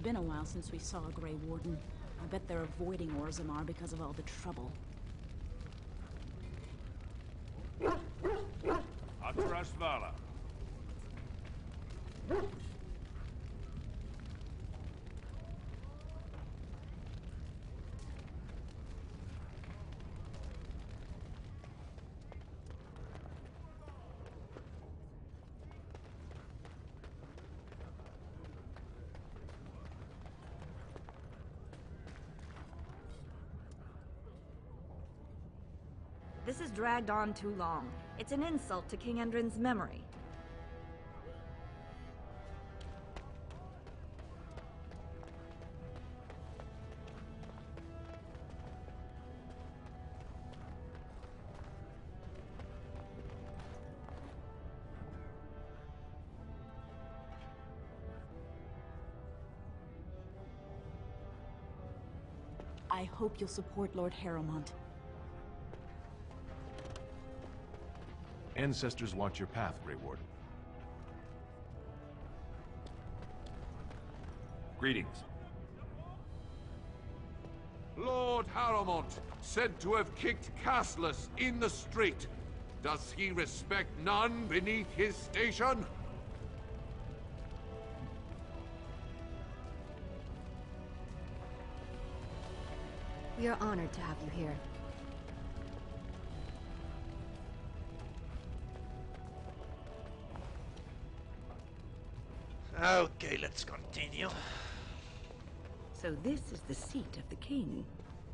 been a while since we saw a Grey Warden. I bet they're avoiding Orzammar because of all the trouble. Atrasvala. This has dragged on too long. It's an insult to King Endrin's memory. I hope you'll support Lord Harrowmont. Ancestors watch your path, Grey Warden. Greetings. Lord Harrowmont, said to have kicked Castless in the street. Does he respect none beneath his station? We are honored to have you here. Okay, let's continue. So this is the seat of the king.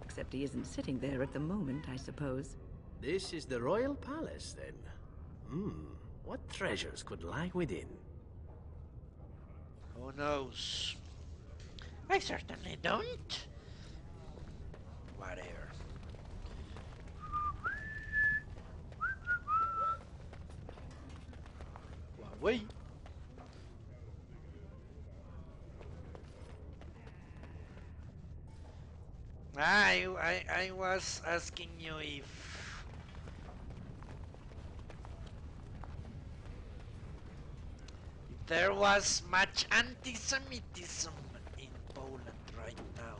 Except he isn't sitting there at the moment, I suppose. This is the royal palace, then. What treasures could lie within? Who knows? I certainly don't. Whatever. Huawei. I was asking you if there was much anti-Semitism in Poland right now.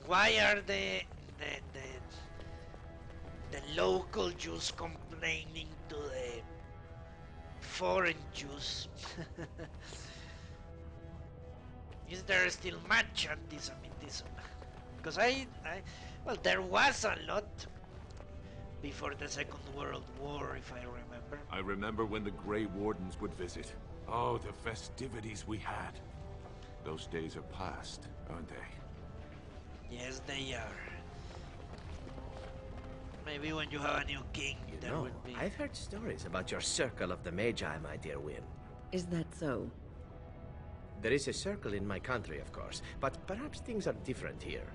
Why are the local Jews complaining to the foreign Jews? Is there still much anti-Semitism? Because well, there was a lot before the Second World War, if I remember. I remember when the Grey Wardens would visit. Oh, the festivities we had. Those days are past, aren't they? Yes, they are. Maybe when you have a new king, there will be... I've heard stories about your circle of the Magi, my dear Wynne. Is that so? There is a circle in my country, of course, but perhaps things are different here.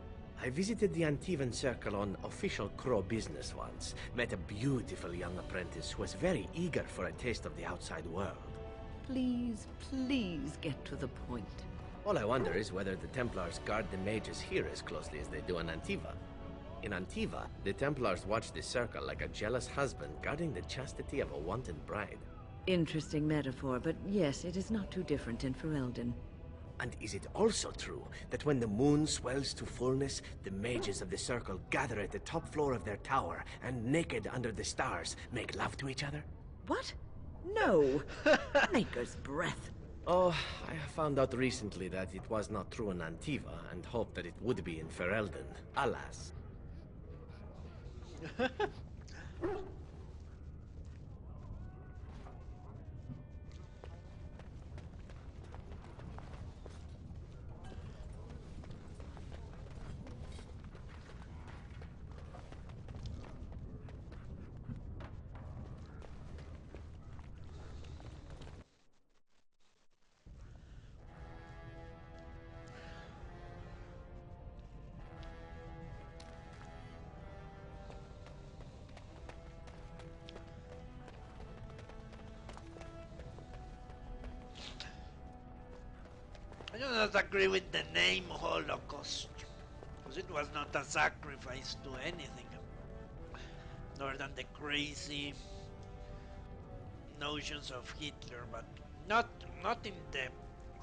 I visited the Antivan Circle on official Crow business once, met a beautiful young apprentice who was very eager for a taste of the outside world. Please, please get to the point. All I wonder is whether the Templars guard the mages here as closely as they do in Antiva. In Antiva, the Templars watch the circle like a jealous husband guarding the chastity of a wanted bride. Interesting metaphor, but yes, it is not too different in Ferelden. And is it also true that when the moon swells to fullness, the mages of the circle gather at the top floor of their tower and, naked under the stars, make love to each other? What? No! Maker's breath. Oh, I found out recently that it was not true in Antiva, and hoped that it would be in Ferelden. Alas. I do not agree with the name Holocaust, because it was not a sacrifice to anything, nor than the crazy notions of Hitler, but Not not in the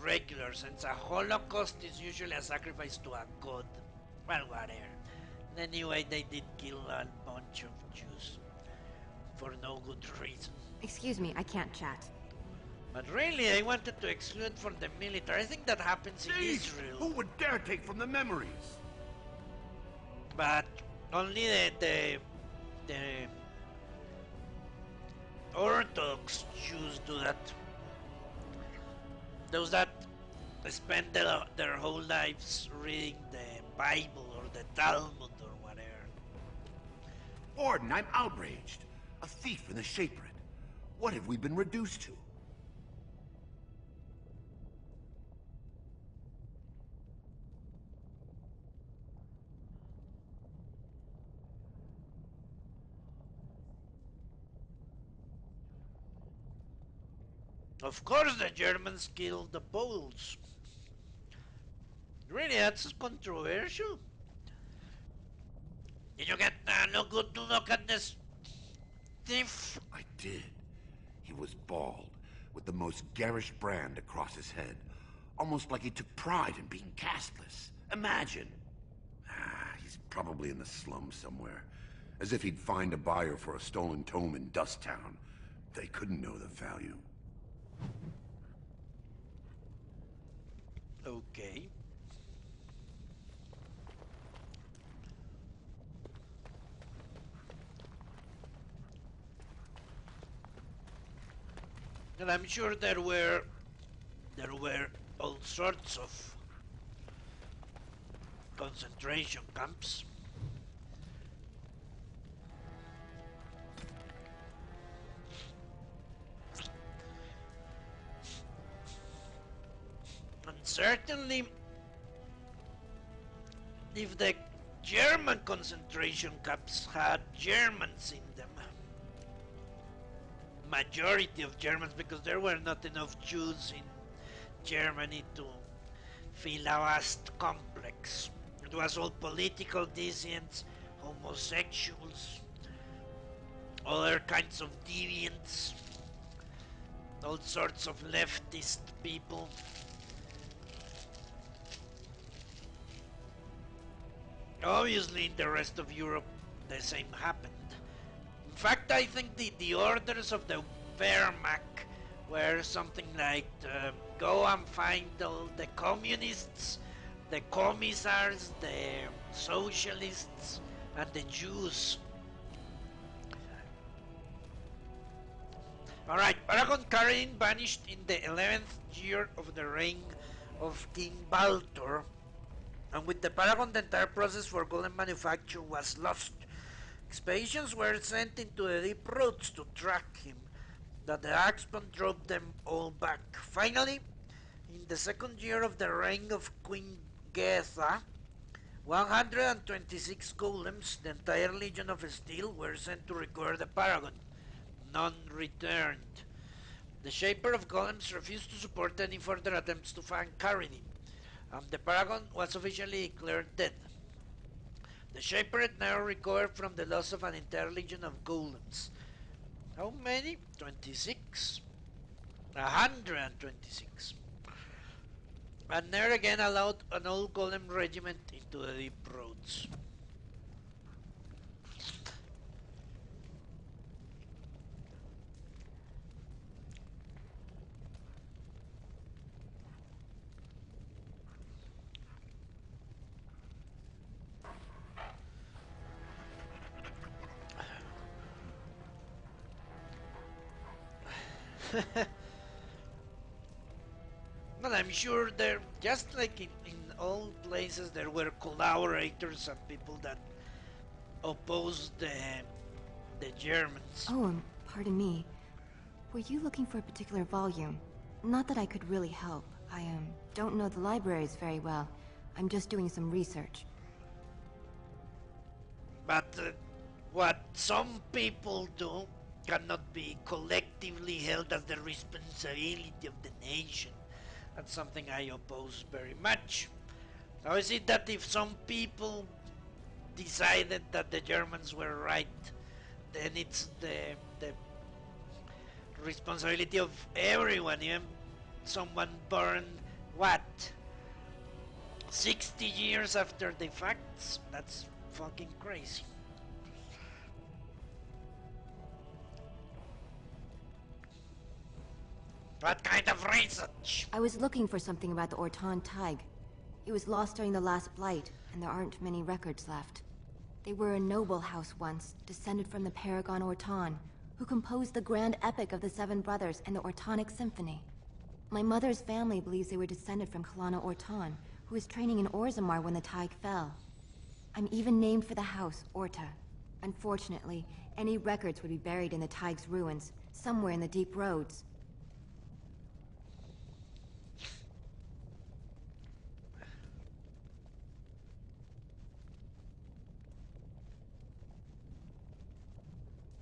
regular sense. A holocaust is usually a sacrifice to a god. Well, whatever. Anyway, they did kill a bunch of Jews for no good reason. Excuse me, I can't chat. But really, I wanted to exclude from the military. I think that happens in Mage! Israel. Who would dare take from the memories? But only the Orthodox Jews do that. Those that spend their whole lives reading the Bible or the Talmud or whatever. Orden, I'm outraged. A thief in the Shapered. What have we been reduced to? Of course the Germans killed the Poles. Really, that's controversial. Did you get no good look at this thief? I did. He was bald, with the most garish brand across his head. Almost like he took pride in being castless. Imagine. He's probably in the slums somewhere. As if he'd find a buyer for a stolen tome in Dust Town. They couldn't know the value. Okay. And I'm sure there were all sorts of concentration camps. And certainly, if the German concentration camps had Germans in them, majority of Germans, because there were not enough Jews in Germany to fill a vast complex. It was all political dissidents, homosexuals, other kinds of deviants, all sorts of leftist people. Obviously, in the rest of Europe, the same happened. In fact, I think the orders of the Wehrmacht were something like go and find all the communists, the commissars, the socialists, and the Jews. Alright, Paragon Karin vanished in the 11th year of the reign of King Baltor, and with the Paragon the entire process for golem manufacture was lost. Expeditions were sent into the deep roads to track him, but the Axeman drove them all back. Finally, in the second year of the reign of Queen Getha, 126 golems, the entire Legion of Steel, were sent to recover the Paragon. None returned. The Shaper of Golems refused to support any further attempts to find Karini, and the Paragon was officially declared dead. The Shaper had now recovered from the loss of an entire legion of golems. How many? 26? 126. And never again allowed an old golem regiment into the deep roads. Well, I'm sure there, just like in all places, there were collaborators and people that opposed the Germans. Oh, pardon me. Were you looking for a particular volume? Not that I could really help. I don't know the libraries very well. I'm just doing some research. But what some people do cannot be collectively held as the responsibility of the nation. That's something I oppose very much. How is it that if some people decided that the Germans were right, then it's the responsibility of everyone, even someone born, what? 60 years after the facts? That's fucking crazy. What kind of research? I was looking for something about the Orton Tig. It was lost during the last blight, and there aren't many records left. They were a noble house once, descended from the Paragon Orton, who composed the grand epic of the Seven Brothers and the Ortonic Symphony. My mother's family believes they were descended from Kalana Orton, who was training in Orzammar when the Tig fell. I'm even named for the house, Orta. Unfortunately, any records would be buried in the Tig's ruins, somewhere in the deep roads.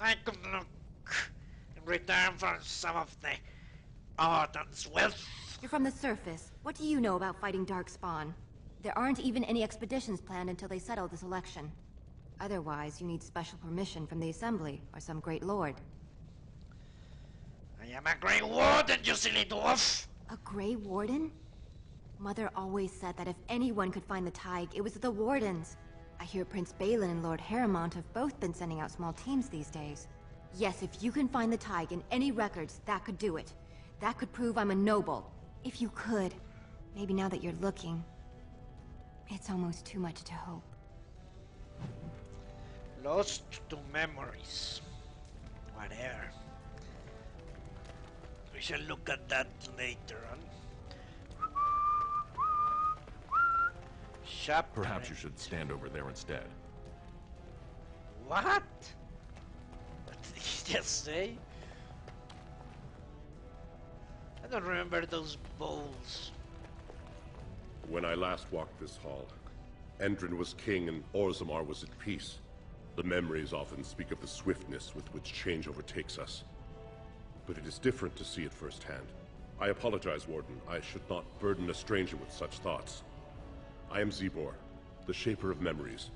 I could look in return for some of the Orton's wealth. You're from the surface. What do you know about fighting Darkspawn? There aren't even any expeditions planned until they settle this election. Otherwise, you need special permission from the Assembly or some great lord. I am a Grey Warden, you silly dwarf! A Grey Warden? Mother always said that if anyone could find the Tig, it was the Wardens. I hear Prince Balin and Lord Harrimont have both been sending out small teams these days. Yes, if you can find the Tig in any records, that could do it. That could prove I'm a noble. If you could. Maybe now that you're looking. It's almost too much to hope. Lost to memories. Whatever. We shall look at that later on. Shapping. Perhaps you should stand over there instead. What? What did he just say? I don't remember those bowls. When I last walked this hall, Endrin was king and Orzammar was at peace. The memories often speak of the swiftness with which change overtakes us. But it is different to see it firsthand. I apologize, Warden. I should not burden a stranger with such thoughts. I am Zebor, the Shaper of Memories.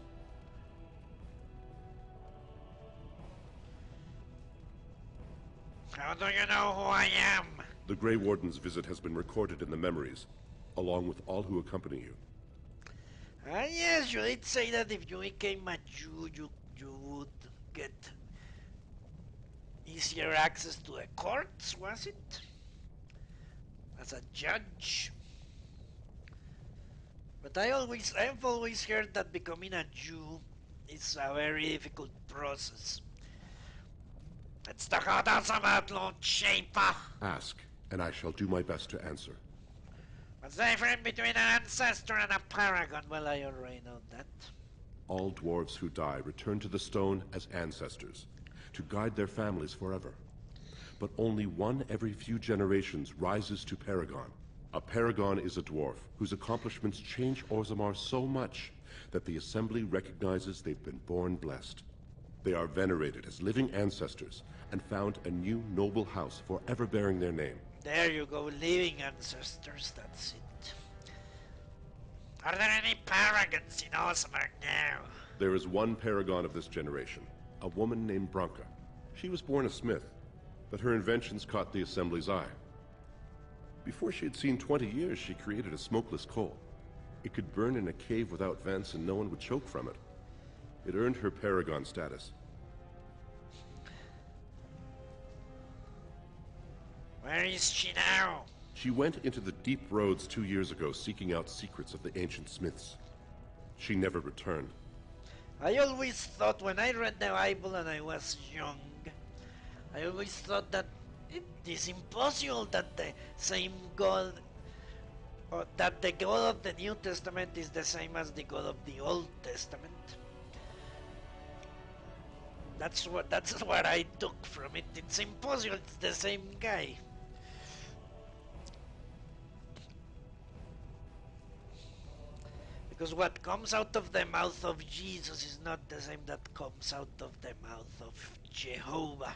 How do you know who I am? The Grey Warden's visit has been recorded in the memories, along with all who accompany you. Ah, yes, you did say that if you became a Jew, you would get easier access to the courts, was it? As a judge? But I've always heard that becoming a Jew is a very difficult process. Let's talk about Orzammar, Lord Shaper. Ask, and I shall do my best to answer. What's the difference between an ancestor and a paragon? Well, I already know that. All dwarves who die return to the stone as ancestors, to guide their families forever. But only one every few generations rises to paragon. A paragon is a dwarf whose accomplishments change Orzammar so much that the Assembly recognizes they've been born blessed. They are venerated as living ancestors and found a new noble house forever bearing their name. There you go, living ancestors, that's it. Are there any paragons in Orzammar now? There is one paragon of this generation, a woman named Branka. She was born a smith, but her inventions caught the Assembly's eye. Before she had seen 20 years, she created a smokeless coal. It could burn in a cave without vents and no one would choke from it. It earned her paragon status. Where is she now? She went into the deep roads 2 years ago seeking out secrets of the ancient smiths. She never returned. I always thought when I read the Bible and I was young, I always thought that it is impossible that the same God, or that the God of the New Testament is the same as the God of the Old Testament. That's what I took from it. It's impossible. It's the same guy. Because what comes out of the mouth of Jesus is not the same that comes out of the mouth of Jehovah.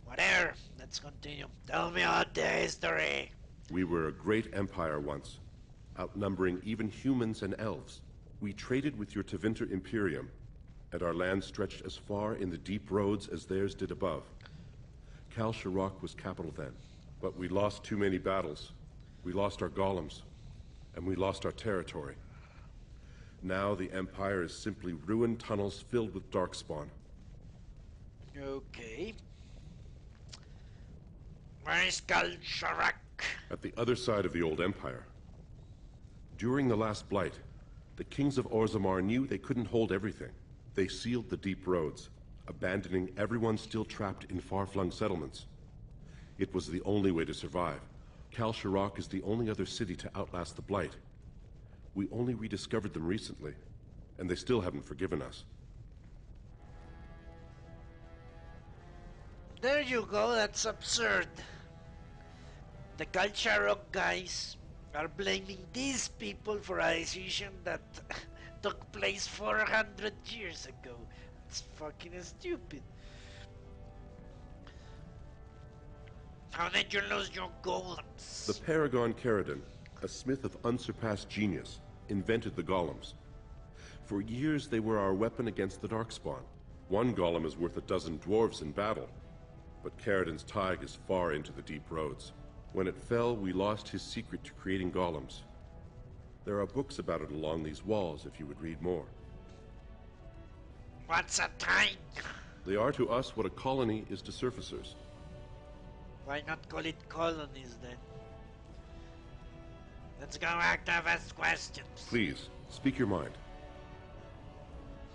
Whatever, let's continue. Tell me about the history. We were a great empire once, outnumbering even humans and elves. We traded with your Tevinter Imperium, and our land stretched as far in the deep roads as theirs did above. Kal Sharok was capital then, but we lost too many battles. We lost our golems, and we lost our territory. Now the Empire is simply ruined tunnels filled with darkspawn. Okay. Where is Kal Sharok? At the other side of the old Empire. During the last Blight, the kings of Orzammar knew they couldn't hold everything. They sealed the deep roads, abandoning everyone still trapped in far-flung settlements. It was the only way to survive. Kal Sharok is the only other city to outlast the Blight. We only rediscovered them recently, and they still haven't forgiven us. There you go, that's absurd. The Kal Sharok guys are blaming these people for a decision that took place 400 years ago. It's fucking stupid. How did you lose your golems? The Paragon Caridon, a smith of unsurpassed genius, invented the golems. For years they were our weapon against the Darkspawn. One golem is worth a dozen dwarves in battle, but Caridon's Tig is far into the deep roads. When it fell, we lost his secret to creating golems. There are books about it along these walls if you would read more. What's a Tig? They are to us what a colony is to surfacers. Why not call it colonies then? Let's go back to ask questions. Please, speak your mind.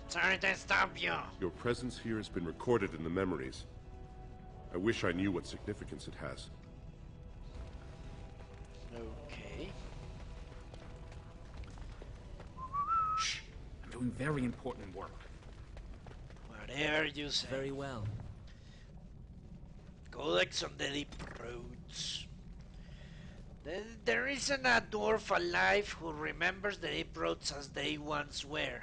Sorry to stop you. Your presence here has been recorded in the memories. I wish I knew what significance it has. Okay. Shh. I'm doing very important work. Whatever you say. Very well. Codex on the Deep Roads. There isn't a dwarf alive who remembers the Deep Roads as they once were.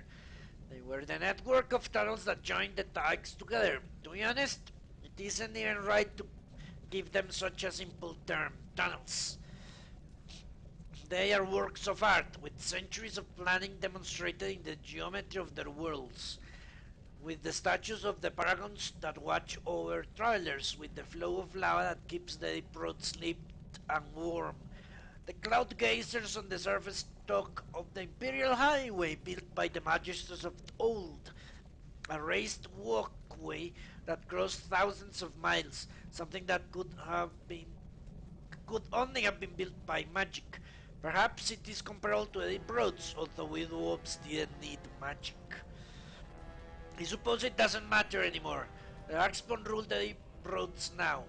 They were the network of tunnels that joined the Tigs together. To be honest, it isn't even right to give them such a simple term, tunnels. They are works of art, with centuries of planning demonstrated in the geometry of their worlds, with the statues of the paragons that watch over travelers, with the flow of lava that keeps the deep roads lit and warm. The cloud gazers on the surface talk of the Imperial Highway built by the Magisters of old, a raised walkway that crossed thousands of miles, something that could only have been built by magic. Perhaps it is comparable to the deep roads, although we dwarves didn't need magic. I suppose it doesn't matter anymore. The Darkspawn rule the deep roads now.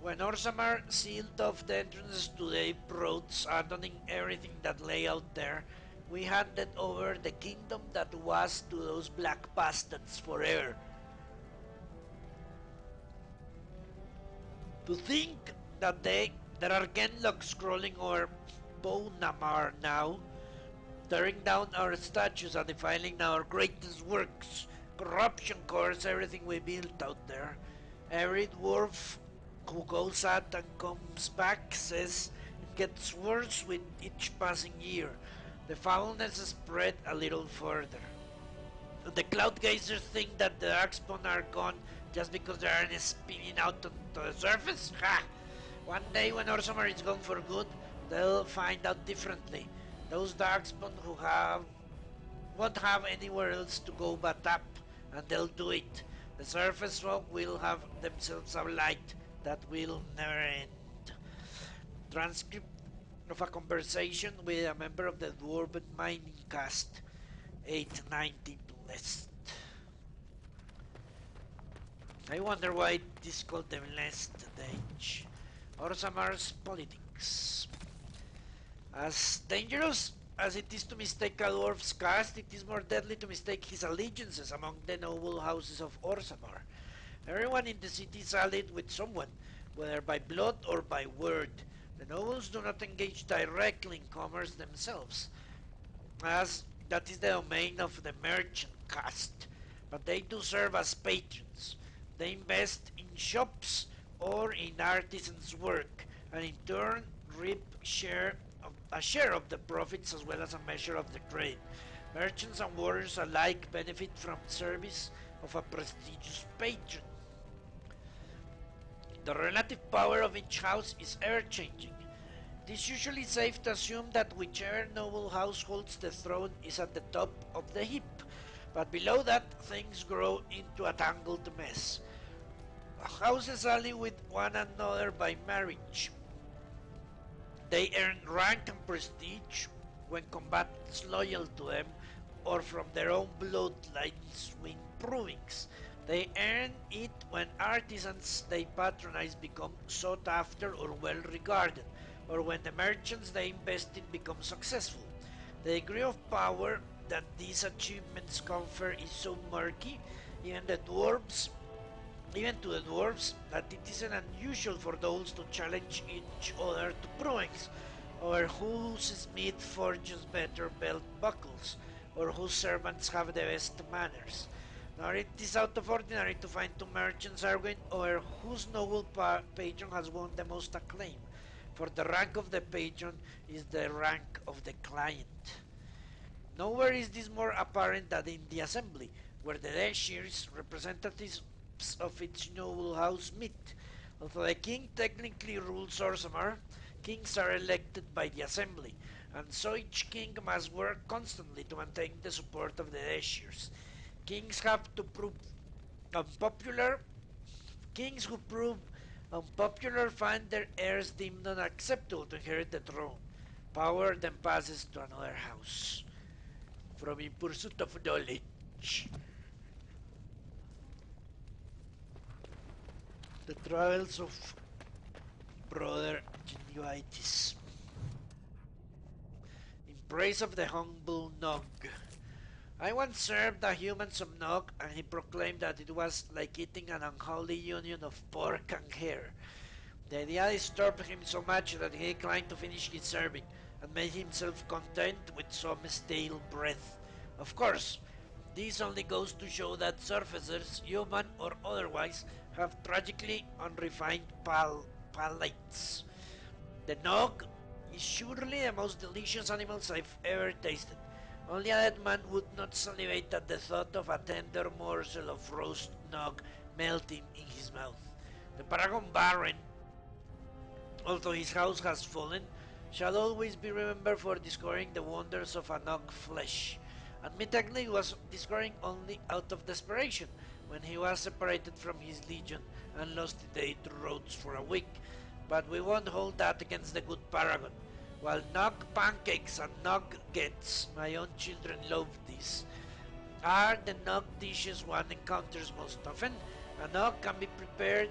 When Orzammar sealed off the entrances to the deep roads, abandoning everything that lay out there, we handed over the kingdom that was to those black bastards forever. To think that there are Genlocks crawling over Orzammar now, tearing down our statues and defiling our greatest works. Corruption covers everything we built out there. Every dwarf who goes out and comes back says it gets worse with each passing year. The foulness spread a little further. The cloud gazers think that the Darkspawn are gone just because they aren't spinning out onto the surface? Ha! One day when Orzammar is gone for good, they'll find out differently. Those Darkspawn won't have anywhere else to go but up, and they'll do it. The surface folk will have themselves a light that will never end. Transcript of a conversation with a member of the Dwarven Mining Cast, 890 Blessed. I wonder why it is called the Blessed Age. Orzammar's politics. As dangerous as it is to mistake a dwarf's caste, it is more deadly to mistake his allegiances among the noble houses of Orzammar. Everyone in the city is allied with someone, whether by blood or by word. The nobles do not engage directly in commerce themselves, as that is the domain of the merchant caste, but they do serve as patrons. They invest in shops or in artisans' work, and in turn reap a share of the profits as well as a measure of the trade. Merchants and warriors alike benefit from service of a prestigious patron. The relative power of each house is ever-changing. It is usually safe to assume that whichever noble house holds the throne is at the top of the heap, but below that things grow into a tangled mess. Houses ally with one another by marriage. They earn rank and prestige when combatants loyal to them or from their own bloodlines win provings. They earn it when artisans they patronize become sought after or well regarded, or when the merchants they invest in become successful. The degree of power that these achievements confer is so murky, even to the dwarves, that it isn't unusual for those to challenge each other to provings, or whose smith forges better belt buckles, or whose servants have the best manners. Nor it is out of ordinary to find two merchants arguing over whose noble patron has won the most acclaim, for the rank of the patron is the rank of the client. Nowhere is this more apparent than in the assembly, where the Deshirs, representatives of its noble house, meet. Although the king technically rules Orzammar, kings are elected by the assembly, and so each king must work constantly to maintain the support of the Deshirs. Kings have to prove unpopular. Kings who prove unpopular find their heirs deemed unacceptable to inherit the throne. Power then passes to another house. From In Pursuit of Knowledge. The Travels of Brother Genuitis. In praise of the humble Nog. I once served a human some Nog, and he proclaimed that it was like eating an unholy union of pork and hare. The idea disturbed him so much that he declined to finish his serving, and made himself content with some stale breath. Of course, this only goes to show that surfacers, human or otherwise, have tragically unrefined palates. The nog is surely the most delicious animals I've ever tasted. Only a dead man would not salivate at the thought of a tender morsel of roast nog melting in his mouth. The Paragon Baron, although his house has fallen, shall always be remembered for discovering the wonders of a nog flesh. Admittedly, he was discovering only out of desperation, when he was separated from his legion and lost in the eight roads for a week. But we won't hold that against the good Paragon. While nog pancakes and nog gets, my own children love this, are the nog dishes one encounters most often. A nog can be prepared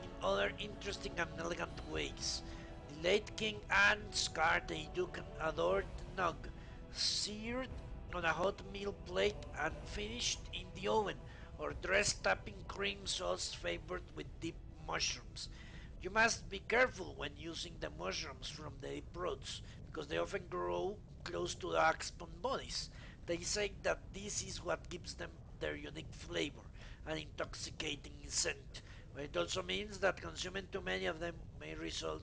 in other interesting and elegant ways. The late King Anne's Duke adored nog, seared on a hot meal plate and finished in the oven, or dressed up in cream sauce flavored with deep mushrooms. You must be careful when using the mushrooms from the deep roots, because they often grow close to the axpon bodies. They say that this is what gives them their unique flavor and intoxicating scent, but it also means that consuming too many of them may result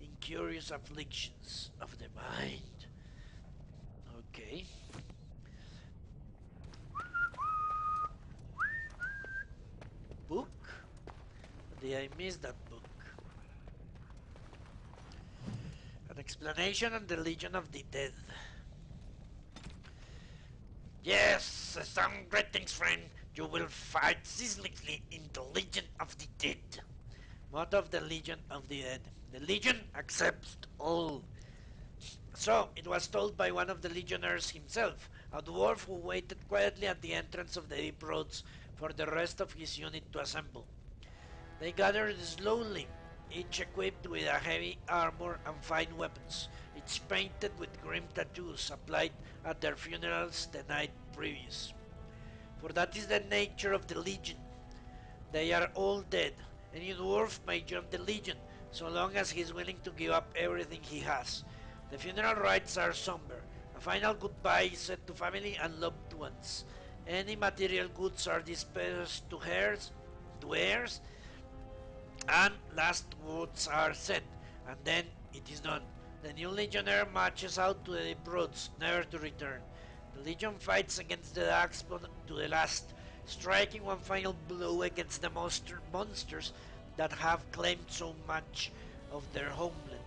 in curious afflictions of the mind. Okay. Book? Did I miss that book? An explanation on the Legion of the Dead. Yes, some greetings, friend. You will fight sizzlingly in the Legion of the Dead. Motto of the Legion of the Dead. The Legion accepts all. So, it was told by one of the legionnaires himself, a dwarf who waited quietly at the entrance of the deep roads for the rest of his unit to assemble. They gathered slowly, each equipped with a heavy armor and fine weapons, each painted with grim tattoos applied at their funerals the night previous. For that is the nature of the Legion. They are all dead. Any dwarf may join the Legion, so long as he is willing to give up everything he has. The funeral rites are somber. A final goodbye is said to family and loved ones. Any material goods are dispersed to heirs, and last words are said, and then it is done. The new legionnaire marches out to the deep roads, never to return. The legion fights against the darkspawn to the last, striking one final blow against the monsters that have claimed so much of their homeland.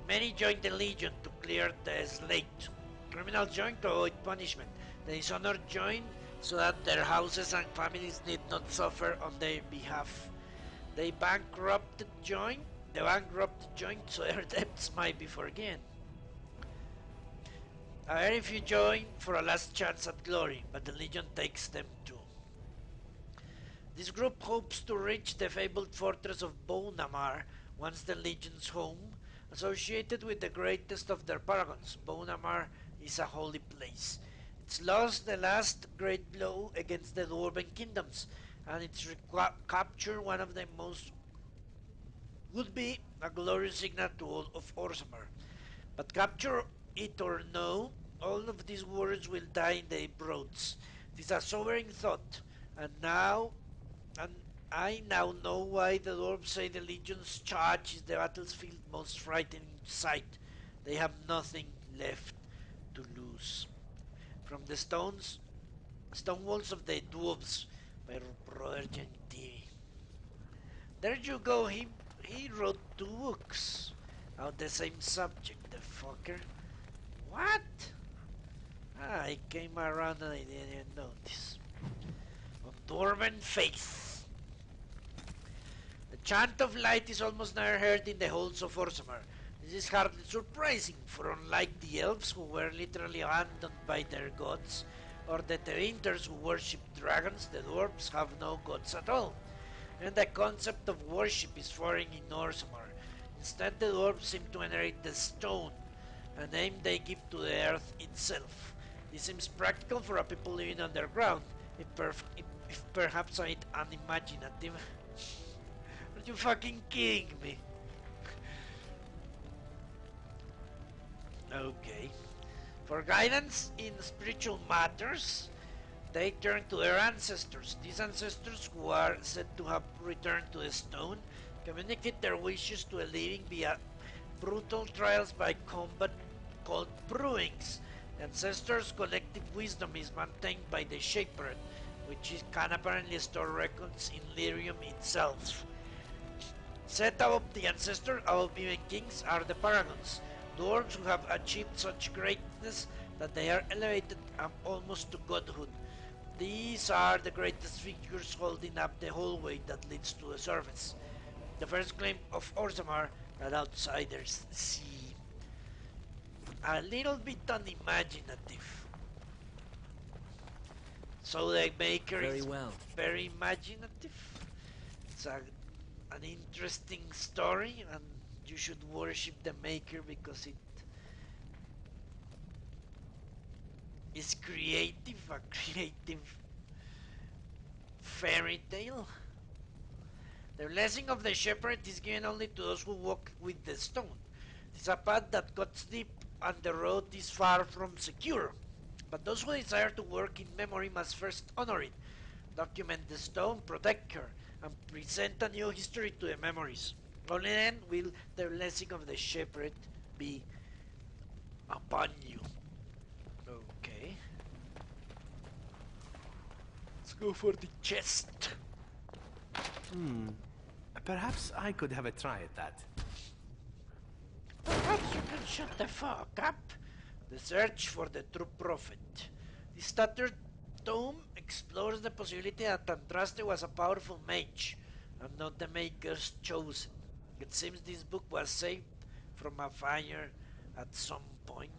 Many joined the Legion to clear the slate. Criminals joined to avoid punishment. The dishonored joined so that their houses and families need not suffer on their behalf. The bankrupted joined so their debts might be forgiven. A very few join for a last chance at glory, but the Legion takes them too. This group hopes to reach the fabled fortress of Orzammar, once the Legion's home, associated with the greatest of their paragons. Orzammar is a holy place. It's lost the last great blow against the Dwarven kingdoms, and its capture one of the most would be a glorious signal to all of Orzammar. But capture it or no, all of these warriors will die in the Broads. It is a sobering thought, and I now know why the dwarves say the Legion's charge is the battlefield most frightening sight. They have nothing left to lose. From the stone walls of the dwarves by Brother Gentili. There you go, he wrote 2 books on the same subject, the fucker. What? I came around and I didn't notice. On Dwarven Faith. The chant of light is almost never heard in the halls of Orzammar. This is hardly surprising, for unlike the elves who were literally abandoned by their gods, or the Terinters who worship dragons, the dwarves have no gods at all. And the concept of worship is foreign in Orzammar. Instead, the dwarves seem to venerate the stone, a name they give to the earth itself. This seems practical for a people living underground, if perhaps I unimaginative. Are you fucking kidding me? Okay. For guidance in spiritual matters, they turn to their ancestors. These ancestors, who are said to have returned to the stone, communicate their wishes to a living via brutal trials by combat called brewings. The ancestors' collective wisdom is maintained by the Shepherd, which can apparently store records in Lyrium itself. Set above the ancestor, above even kings, are the paragons, dwarves who have achieved such greatness that they are elevated almost to godhood. These are the greatest figures holding up the hallway that leads to the surface. The first claim of Orzammar that outsiders see. A little bit unimaginative. So the maker is very imaginative. It's an interesting story, and you should worship the maker because it is creative, a creative fairy tale. The blessing of the shepherd is given only to those who walk with the stone. It is a path that cuts deep and the road is far from secure. But those who desire to work in memory must first honor it, document the stone, protect her, and present a new history to the memories. Only then will the blessing of the shepherd be upon you. Okay. Let's go for the chest. Perhaps I could have a try at that. Perhaps you can shut the fuck up. The search for the true prophet. The stuttered tome explores the possibility that Andraste was a powerful mage, and not the maker's chosen. It seems this book was saved from a fire at some point.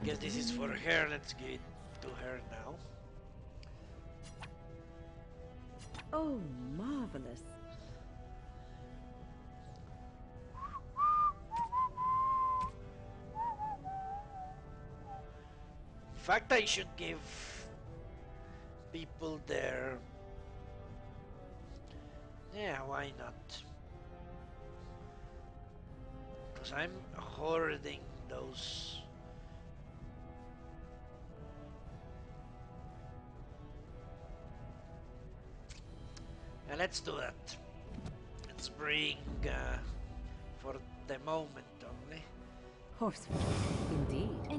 Guess this is for her. Let's give it to her now. Oh, marvelous. In fact, I should give people their... Yeah, why not? Because I'm hoarding those... Yeah, let's do that. Let's bring... for the moment only. Horseful, indeed.